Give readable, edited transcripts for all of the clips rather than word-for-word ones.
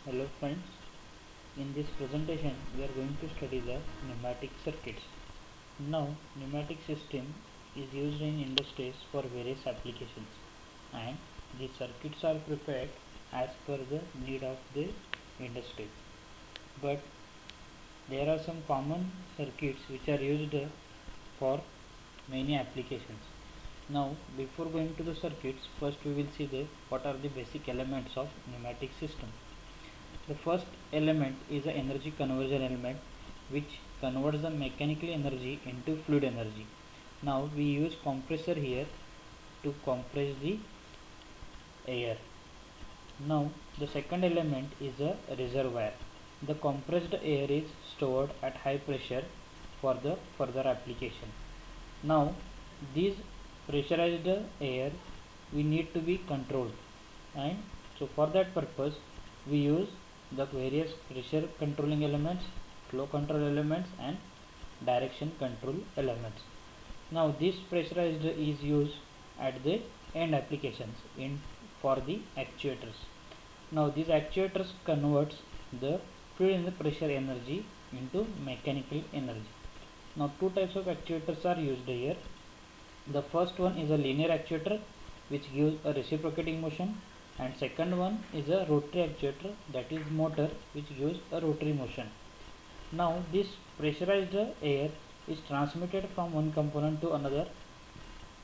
Hello friends, in this presentation we are going to study the pneumatic circuits. Now pneumatic system is used in industries for various applications and the circuits are prepared as per the need of the industry. But there are some common circuits which are used for many applications. Now before going to the circuits, first we will see what are the basic elements of pneumatic system. The first element is the energy conversion element which converts the mechanical energy into fluid energy. Now we use compressor here to compress the air. Now the second element is a reservoir. The compressed air is stored at high pressure for the further application. Now this pressurized air we need to be controlled, and so for that purpose we use the various pressure controlling elements, flow control elements and direction control elements. Now this pressurized is used at the end applications in for the actuators. Now these actuators converts the fluid and the pressure energy into mechanical energy. Now two types of actuators are used here. The first one is a linear actuator which gives a reciprocating motion, and second one is a rotary actuator, that is motor, which gives a rotary motion. Now this pressurized air is transmitted from one component to another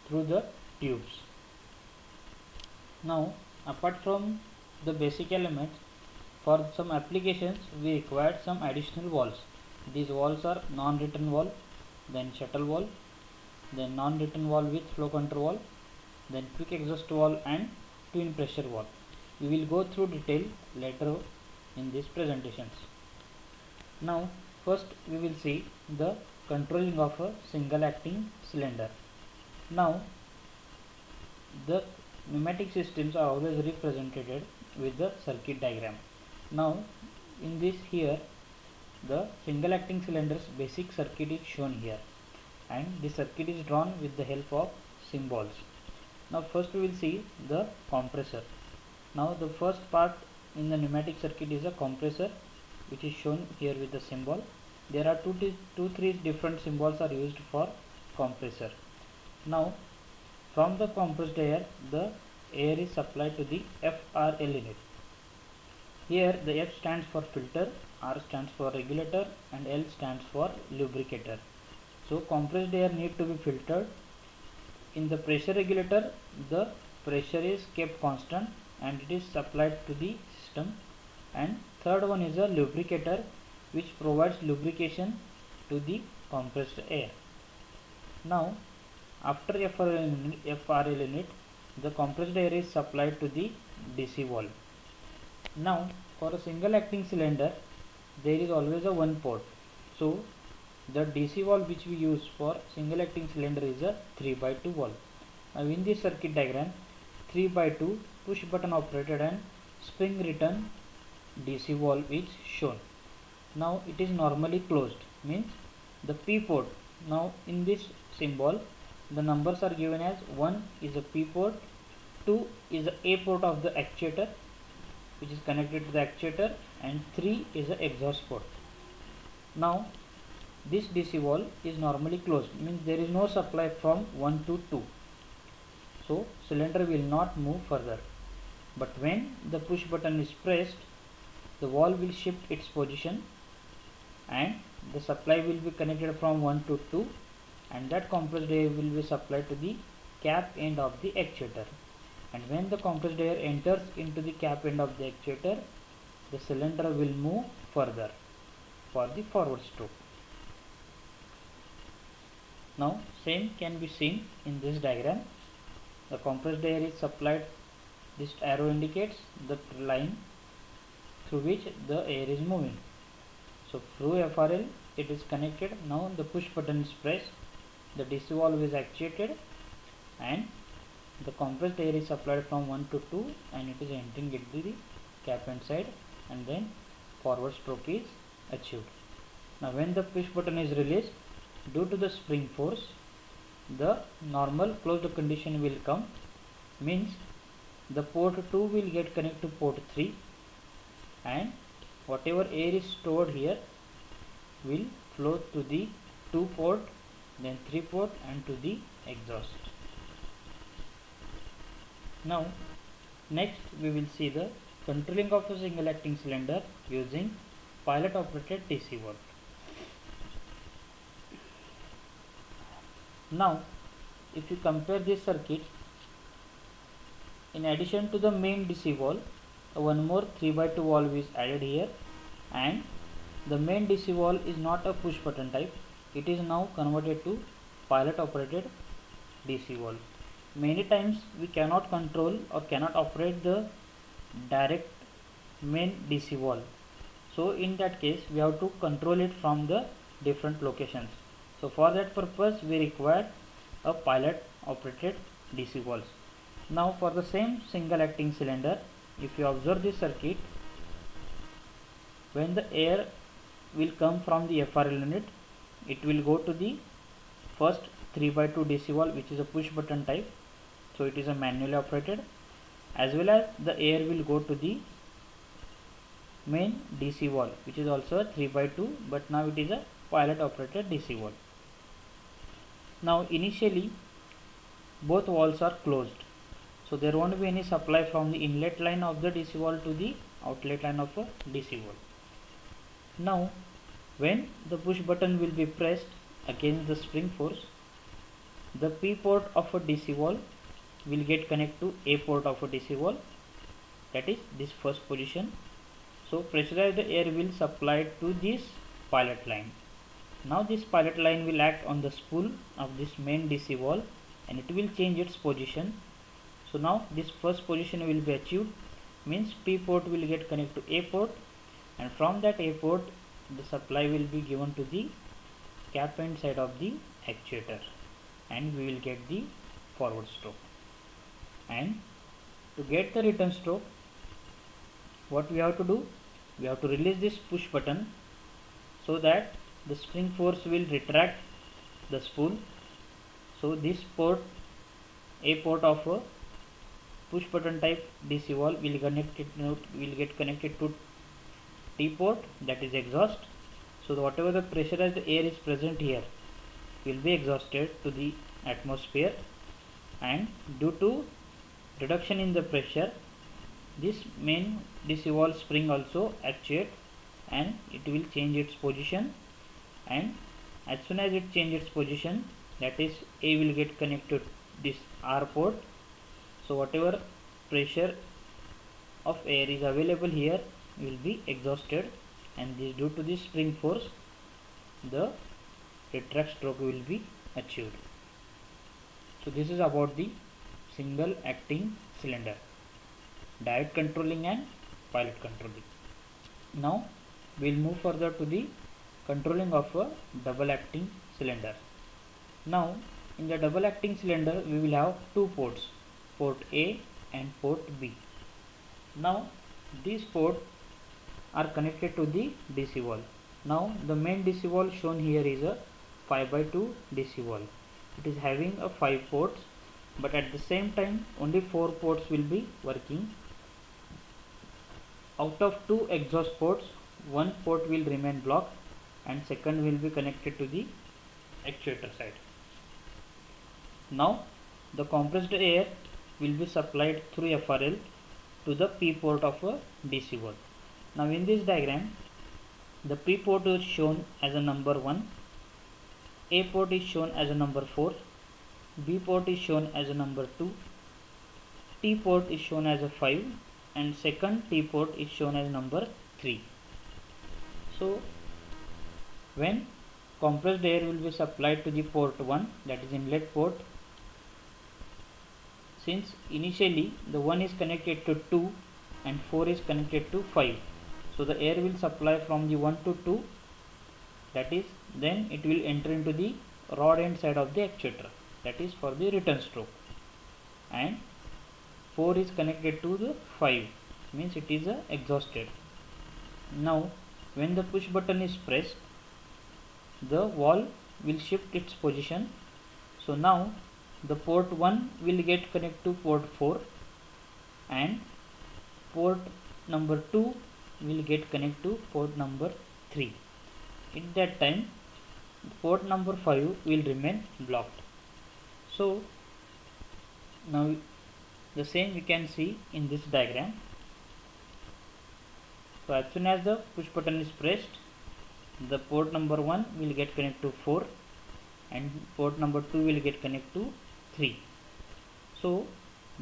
through the tubes. Now apart from the basic elements, for some applications we required some additional valves. These valves are non-return valve, then shuttle valve, then non-return valve with flow control valve, then quick exhaust valve and twin pressure valve. We will go through detail later in these presentations. Now first we will see the controlling of a single acting cylinder. Now the pneumatic systems are always represented with the circuit diagram. Now in this here the single acting cylinder's basic circuit is shown here, and the circuit is drawn with the help of symbols. Now first we will see the compressor. Now the first part in the pneumatic circuit is a compressor, which is shown here with the symbol. There are three different symbols are used for compressor. Now from the compressed air, the air is supplied to the FRL unit. Here the F stands for filter, R stands for regulator and L stands for lubricator. So compressed air need to be filtered. In the pressure regulator, the pressure is kept constant and it is supplied to the system. And third one is a lubricator, which provides lubrication to the compressed air. Now after FRL unit, the compressed air is supplied to the DC valve. Now for a single acting cylinder there is always a one port. So the DC valve which we use for single acting cylinder is a 3/2 valve. Now in this circuit diagram, 3/2 push button operated and spring return DC valve is shown. Now it is normally closed, means the P port. Now in this symbol the numbers are given as 1 is a P port, 2 is the A port of the actuator which is connected to the actuator, and 3 is the exhaust port. Now this DC valve is normally closed, means there is no supply from 1 to 2. So cylinder will not move further. But when the push button is pressed, the valve will shift its position and the supply will be connected from 1 to 2, and that compressed air will be supplied to the cap end of the actuator. And when the compressed air enters into the cap end of the actuator, the cylinder will move further for the forward stroke. Now same can be seen in this diagram. The compressed air is supplied, this arrow indicates the line through which the air is moving. So through FRL it is connected. Now the push button is pressed, the DC valve is actuated and the compressed air is supplied from 1 to 2 and it is entering into the cap end side, and then forward stroke is achieved. Now when the push button is released, due to the spring force, the normal closed condition will come, means the port 2 will get connected to port 3 and whatever air is stored here will flow to the 2 port, then 3 port and to the exhaust. Now next we will see the controlling of a single acting cylinder using pilot operated DC valve. Now if you compare this circuit, in addition to the main DC valve, one more 3/2 valve is added here, and the main DC valve is not a push button type, it is now converted to pilot operated DC valve. Many times we cannot control or cannot operate the direct main DC valve, so in that case we have to control it from the different locations. So for that purpose we require a pilot operated DC valve. Now for the same single acting cylinder, if you observe this circuit, when the air will come from the FRL unit, it will go to the first 3/2 DC valve, which is a push button type, so it is a manually operated, as well as the air will go to the main DC valve, which is also a 3/2, but now it is a pilot operated DC valve. Now initially both valves are closed, so there won't be any supply from the inlet line of the DC valve to the outlet line of a DC valve. Now when the push button will be pressed against the spring force, the P port of a DC valve will get connected to A port of a DC valve, that is this first position. So pressurized air will supply to this pilot line. Now this pilot line will act on the spool of this main DC valve and it will change its position. So now this first position will be achieved, means P port will get connected to A port, and from that A port the supply will be given to the cap end side of the actuator, and we will get the forward stroke. And to get the return stroke, what we have to do, we have to release this push button so that the spring force will retract the spool. So this port, A port of a push button type DC valve will get connected to T port, that is exhaust. So whatever the pressurized air is present here will be exhausted to the atmosphere, and due to reduction in the pressure, this main DC valve spring also actuate and it will change its position, and as soon as it changes its position, that is A will get connected to this R port. So whatever pressure of air is available here will be exhausted, and this due to this spring force the retract stroke will be achieved. So this is about the single acting cylinder, direct controlling and pilot controlling. Now we will move further to the controlling of a double acting cylinder. Now in the double acting cylinder we will have two ports, port A and port B. Now these ports are connected to the DC valve. Now the main DC valve shown here is a 5/2 DC valve. It is having a 5 ports, but at the same time only 4 ports will be working. Out of 2 exhaust ports, one port will remain blocked and second will be connected to the actuator side. Now the compressed air will be supplied through FRL to the P port of a DC valve. Now in this diagram, the P port is shown as a number 1, A port is shown as a number 4, B port is shown as a number 2, T port is shown as a 5, and second T port is shown as number 3. So when compressed air will be supplied to the port 1, that is inlet port, since initially the 1 is connected to 2 and 4 is connected to 5, so the air will supply from the 1 to 2, that is then it will enter into the rod end side of the actuator, that is for the return stroke, and 4 is connected to the 5, means it is exhausted. Now when the push button is pressed, the valve will shift its position. So now the port 1 will get connected to port 4 and port number 2 will get connect to port number 3. In that time port number 5 will remain blocked. So now the same we can see in this diagram. So as soon as the push button is pressed, the port number 1 will get connect to 4 and port number 2 will get connect to 3. So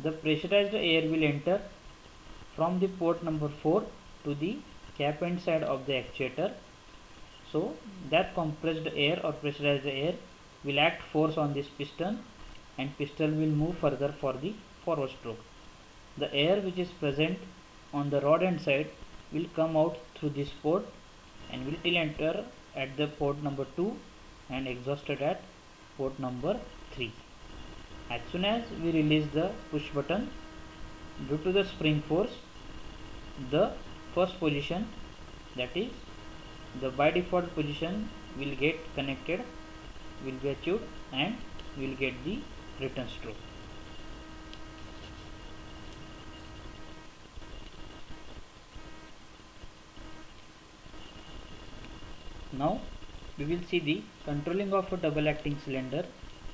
the pressurized air will enter from the port number 4 to the cap end side of the actuator. So that compressed air or pressurized air will act force on this piston and piston will move further for the forward stroke. The air which is present on the rod end side will come out through this port and will enter at the port number 2 and exhausted at port number 3. As soon as we release the push button, due to the spring force, the first position, that is the by default position, will get connected, will be achieved and will get the return stroke. Now we will see the controlling of a double acting cylinder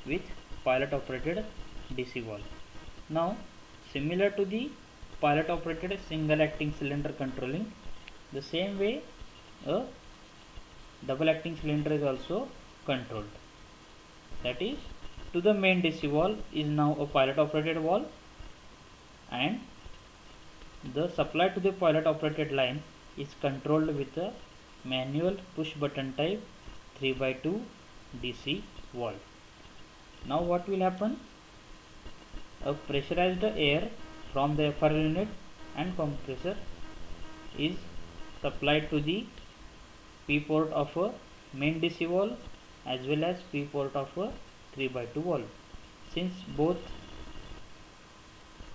with pilot operated DC valve. Now similar to the pilot operated single acting cylinder controlling, the same way a double acting cylinder is also controlled. That is, to the main DC valve is now a pilot operated valve and the supply to the pilot operated line is controlled with a manual push button type 3x2 DC valve. Now what will happen? A pressurized air from the FRL unit and compressor is supplied to the P port of a main DC valve as well as P port of a 3x2 valve, since both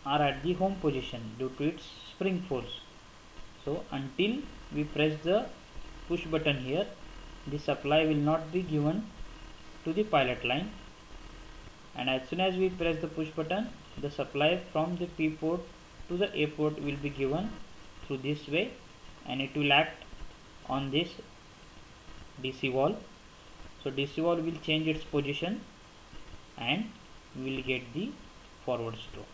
are at the home position due to its spring force. So until we press the push button here, the supply will not be given to the pilot line, and as soon as we press the push button, the supply from the P port to the A port will be given through this way and it will act on this DC valve. So DC valve will change its position and we will get the forward stroke.